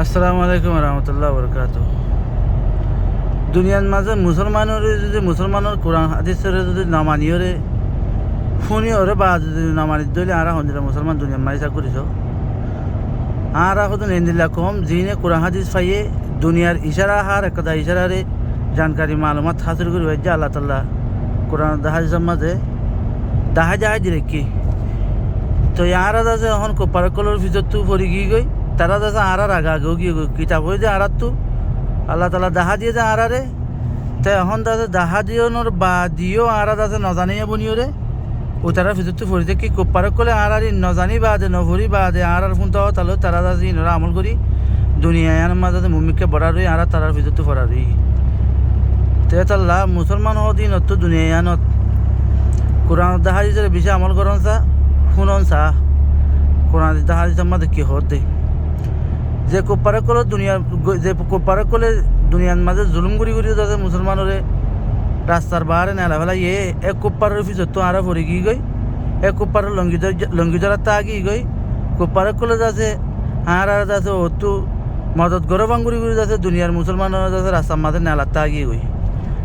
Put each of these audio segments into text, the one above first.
আসসালামু আলাইকুম রহমতুল্লাহ বরকাত। দুনিয়ার মাঝে মুসলমানের যদি মুসলমানের কোরআন হাদিসের যদি না মানিওরে শুনি ওরে বা যদি না মানি দিলে আর হন্দিরা মুসলমান দুনিয়ার মাঝে করিস আর এখন এন্দিল্লা কম যিনি কোরআন হাদিস পাইয়ে দুনিয়ার ইশারা হার একটা ইশারারে জানকারি মালুমাত হাসিল করি যে আল্লাহ তাল্লাহ কোরআন হাদিসের মাঝে দাহাই দিলে কি তো আর আছে এখন কোপার কলর ভিতর তু পড়ি গিয়ে গই তারা আছে আর আগেও গিয়ে কিতাব হয়ে যে আর তু আল্লাহ তালা দাহা দিয়ে যে আরারে তো এখন দাদা দাহা দিওনোর বা দিও আর আছে নজানিয়ে বনিও রে ও তারা ভিতর তু পড়িতে কি কোপার কলে আর নজানি বাদে নভরি বাদে আর ফোনটা তাহলে তারা আছে ইনরা আমল করি দুনিয়ায় মাঝে মুমিককে বড়া রই আর তারার ভিতর তু পড়া রই তে তাল্লাহ মুসলমান হদিন তো দুনিয়ানত কোরআন দাহা দিতে বেশি আমল করন চা শুনন চা কোরআন দাহা দিতে আমাদের কি হতে যে কোপারে কলে দুনিয়ার যে কোপারে কলে দুনিয়ার মাঝে জুলুম করি যাচ্ছে মুসলমানরে রাস্তার বাহারে নেলা ফেলা এক কোপারের ভিতর তো আরো ভরে গিয়ে গই এক কোপারের লঙ্গি ধরার তা গিয়ে গই কোপারে কলে যাচ্ছে আর যাচ্ছে ও তো মদত গরো বাঙ্গুরি যাচ্ছে দুনিয়ার মুসলমানরা যাচ্ছে রাস্তার মাঝে নেলার তা গিয়ে গই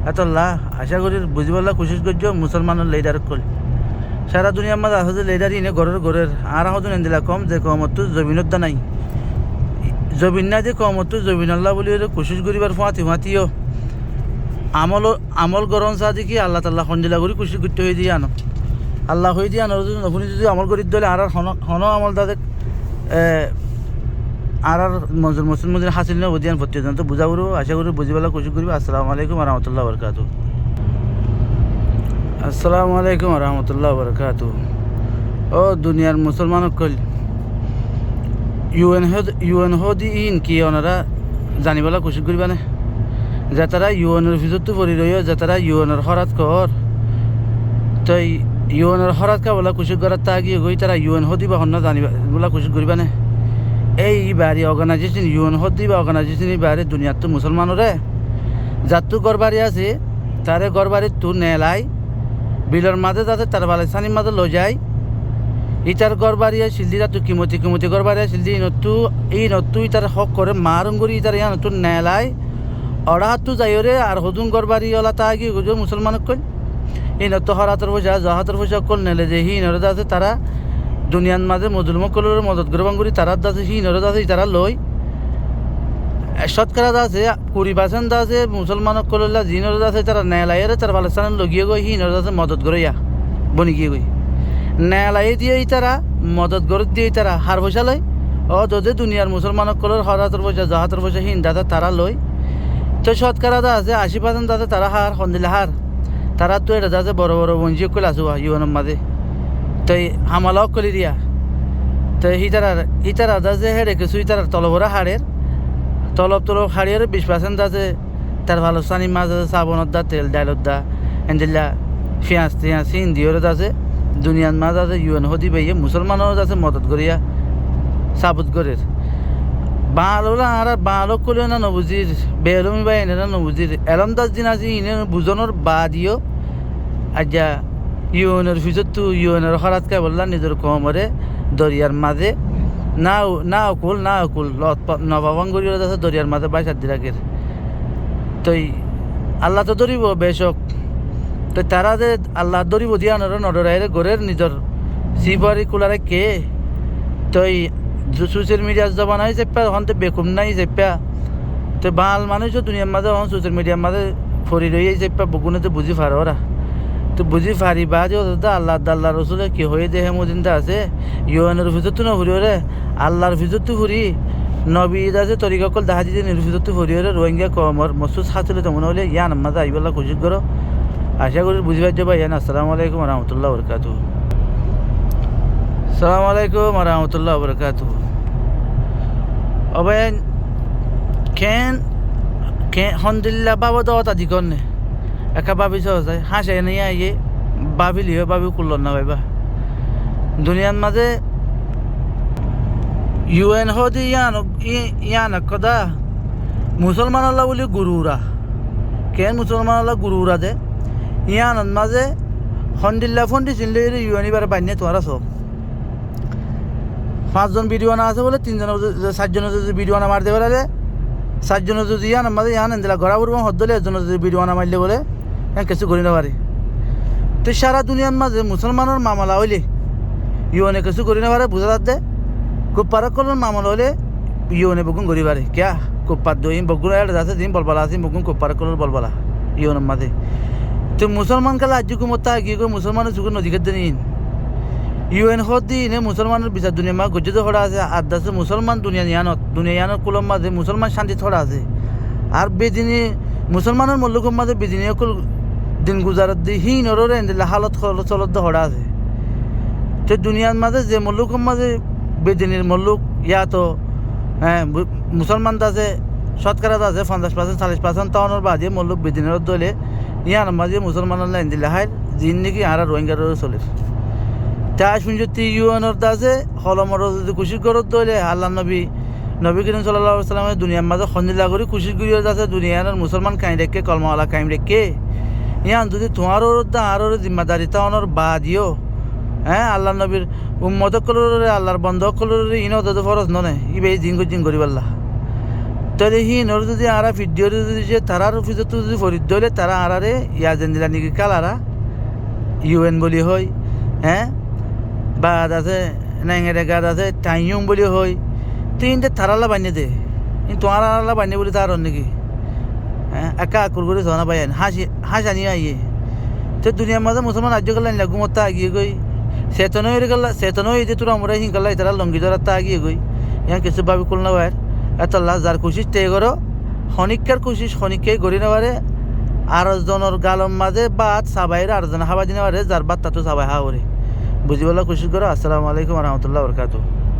এতল্লাহ আশা করি বুঝিবল্লা কোশিশ করছো মুসলমানের লিডার কল সারা দুনিয়ার মাঝে আসলে লিডার ইনে ঘরের আর হতো এন্দিলা কম যে কমত জমিনত নাই জবিন না যে কমত জবিন আল্লাহ বলি কোশিশ করিবার ফাঁতিও আমল গরম চা দেখি আল্লাহ তাল্লাহ সন্দিলা করি কোশিশ করতে হয়ে দিয়ে আনো আল্লাহ হয়ে দিয়ে আনো আপনি যদি আমল করি দিলে আর হন আমল তাদের আর মুসলিম হাসিল না বুঝিয়ান ভর্তি তো বুঝাবো আশা করি বুঝিবেলা কোশিশ করিব। আসসালামু আলাইকুম রহমতুল্লাহ বরকাত। আসসালামু আলাইকুম রহমতুল্লাহ বরকাত। ও দুনিয়ার মুসলমান কল ইউএন হদি ইন কি ওনারা জানিবেলা কোশিশ করিবানে যে তারা ইউএনের ভিতরতো পড়ি রইও যে তারা ইউএনের হরাত কর তো ইউএনের হরাত কা বলা কোশিশ করার তা গিয়ে গই তারা ইউএন হদি বা হন্য জানিবা বলা কোশিশ করিবানে এই বাড়ি অর্গানাইজেশন ইউএন হদি বা অর্গানাইজেশন এই বাড়ি দুনিয়ার তো মুসলমানরে যার তো গড়বাড়ি আছে তারে গড়বাড়ির তো নেলাই বিলের মাঝে যাতে তার বালাইসানির মাঝে লো যায় ইটার গড়বাড়িয়া শিলদিরা তো কিমতি গড়বাড়িয়া শিলদি এই নতু ইটার হক করে মারুঙ্গুরি ইটার ইয়া নতুন নেলাই অড়াহাতু যাইরে আর হদুন গড়বাড়ি ওলা তা গিয়ে গুজো মুসলমানক কল এই নত হরাতর পয়সা জহাতর পয়সা কল নেলে যে হি নরদা আছে তারা দুনিয়ার মাঝে মজলুম কলের মদত গরবাঙ্গুরি তারা আছে হি নরদা আছে তারা লই শতকরা আছে 20% আছে মুসলমানক কললা জি নরদা আছে তারা নেলাইরে তার বালাস্তান লগিয়ে গই হি নরদা আছে মদত গড়িয়া বনি গিয়ে গই নেলাই দিয়ে তারা মদত গড় দিয়ে তারা হার পয়সা লয় ও যদি দুনিয়ার মুসলমানক কলর হরাতর পয়সা জহাতর পয়সা হিন দাদা তারা লয় তো শতকরা আছে 80% আছে তারা হার সন্দিলে হার তারা তো এটা আছে বড় বঞ্জিও কলে আসো ইউনের মাঝে তো হামালাও কলি দিয়া তো ইতারা আছে হেরে কিছু ইতার তলবরা হাড়ের তলব হাড়িয়ে 20% আছে তার ভালো সানি মাছ আছে সাবনত দা তেল ডাইলত দা এন্দিল্লা পেঁয়াজ হিন্দিওর আছে দুনিয়ার মাছ আছে ইউএন হদি পাইয়ে মুসলমানও আছে মদত করিয়া সাবুত করের বাঁলা আর বাঁলো করলে না নবুজির বেলমি বা এনে না নবুজির এলম 10 দিন আছে ইনে বুঝনোর বা দিও আজ্ঞা ইউএনের ভিতর তো ইউএনের হরাতকে বললা নিজের কমরে দরিয়ার মাঝে না অকুল নবাবাঙ্গুরি আছে দরিয়ার মাঝে 22 দিরাকের তো আল্লাহ তো ধরিব বেশক তো তারা যে আল্লাহ ধরিব দিয়া নডরাইরে গড়ের নিজের সিপারি কুলারে কে তো সোশ্যাল মিডিয়ার জবান হয় চেপা হন তো বেকুম নাই চেপা তো ভাল মানুষও দুনিয়ার মাঝে হন সোশ্যাল মিডিয়ার মাঝে ফরি রয়ে চেপা বকুনে তো বুঝি পারো ওরা তো বুঝি পারিবা যে আল্লাহ রসুলে কি হয়ে যে হেমদিনটা আছে ইউএনের ভিতর তো নভরি ওরে আল্লাহর ভিতর তো ফুরি নবী আছে তরিকল দেখা দিতে নির্ভিতর তো ফুরি ওরে রোহিঙ্গা কমর মসুস হাতলে তো মনে হলে ইয়ান মাঝে আইবেলা কোশিশ করো আশা করি বুঝবার যাবা ইয়ান। আসসালামু আলাইকুম রহমতুল্লাহ বরকাত। আসসালামু আলাইকুম রহমতুল্লাহ বরকাত। অবে কেন হন্দিল্লা বাবা দাওয়াত আদি কনে একা বাবি সহজায় হাসে নিয়ে আইয়ে বাবিলিও বাবি করল না ভাইবা দুনিয়ার মাঝে ইউএন হদি ইয়ান কদা মুসলমান আল্লাহ বলি গুরুরা কেন মুসলমান আল্লাহ গুরুরা দে ইয়ান মাঝে হন্দিল্লা ফন্দি চিনলে ইউএন এবার বান্যে তোমারা সব 5জন ভিডিও আনা আছে বলে 7জনের যদি ভিডিও আনা মারতে পারে 7জনের যদি ইয়ান আমাদের ইয়ান দিলা গড়া উড়ব হদ্দলে 1জনের যদি ভিডিও আনা মারলে বলে কিছু করি না পারে। তো সারা দুনিয়ার মাঝে মুসলমানের মামলা হইলে ইউনে কিছু করি না পারে বুঝা যাতে খুব পারা করলেন মামলা হলে ইউনে বগুন করি পারে কিয়া খুব পার দই বগুন আছে দিন বলবালা আছে বগুন খুব পারা করলেন বলবালা ইউনের মাঝে। তো মুসলমান কালে আজ কুমতা গিয়ে করে মুসলমানের যুগের নদীকে দিন ইউএন হদি নে মুসলমানের বিচার দুনিয়া মা গজ্জিত হরা আছে আর দাসে মুসলমান দুনিয়ানত কুলম মাঝে মুসলমান শান্তি থরা আছে আর বেদিনী মুসলমানের মল্লুকের মাঝে বেদিনী দিন গুজারত দি হি নরে এন্দিলা হালত চলত হরা আছে। তো দুনিয়ার মাঝে যে মল্লুকের মাঝে বেদিনীর মল্লুক ইয়া তো হ্যাঁ মুসলমান দাসে শতকরা আছে 50% 40% টাউনের বাদে মল্লুক বেদিনের দলে ইয়ার মাঝে মুসলমানের এন্দিলা হাই জিন নাকি আর রোহিঙ্গার চলে তাই শুনছি ইউএনর দাসে হলমর যদি খুশি করত দলে আল্লাহ নবী করিম সাল্লাল্লাহু আলাইহি ওয়াসাল্লামের দুনিয়ার মাঝে খন্দিলা করে খুশি করিও যাচ্ছে দুনিয়ার মুসলমান কাই রেখে কলমাওয়ালা কাইম রেখে ইয়ান যদি তোমার আর জিম্মাদারি টাউনের বাদিও হ্যাঁ আল্লাহ নবীর উম্মত কলরে আল্লাহর বন্ধ কলরে ইনো তো ফরজ নয় ইবে জিন করি পাল্লা তাহলে হি নর যদি আরা ভিডিও যদি যে তারার অফিসত যদি ফরিদ দলে তারা আরারে ইয়া জেন্দিলা নিকি কালারা ইউএন বলি হয় হ্যাঁ বাদ আছে নেঙেরে গাদ আছে টাইয়ুং বলি হয় তিনটে তারালা বানিয়ে দে কিন্তু তোমার আলা বানিয়ে বলি তার নাকি হ্যাঁ একা আকুর করে ধনা পাই হাসি আইয়ে তো দুনিয়ার মাঝে মুসলমান রাজ্য গেল লাগুমতা আগিয়ে গই চেতনই গেল চেতনই যে তোরা আমরা হিংকাল্লা তারা লঙ্গি ধরাতে আগিয়ে গই ইয়া কিছু ভাবি করল না বাইর এত লাশ যার খুশি তে করো ক্ষণিকার খুশি ক্ষণিককেই গড়ি না পারে আর জনের গালম মাঝে বাদ সাবাইরে আর জন হাবা দিনে পারে যার বাদ তাতো সাবাই হা করে বুঝি বলা খুশি করো। আসসালামু আলাইকুম রহমতুল্লাহ বরকাতুহ।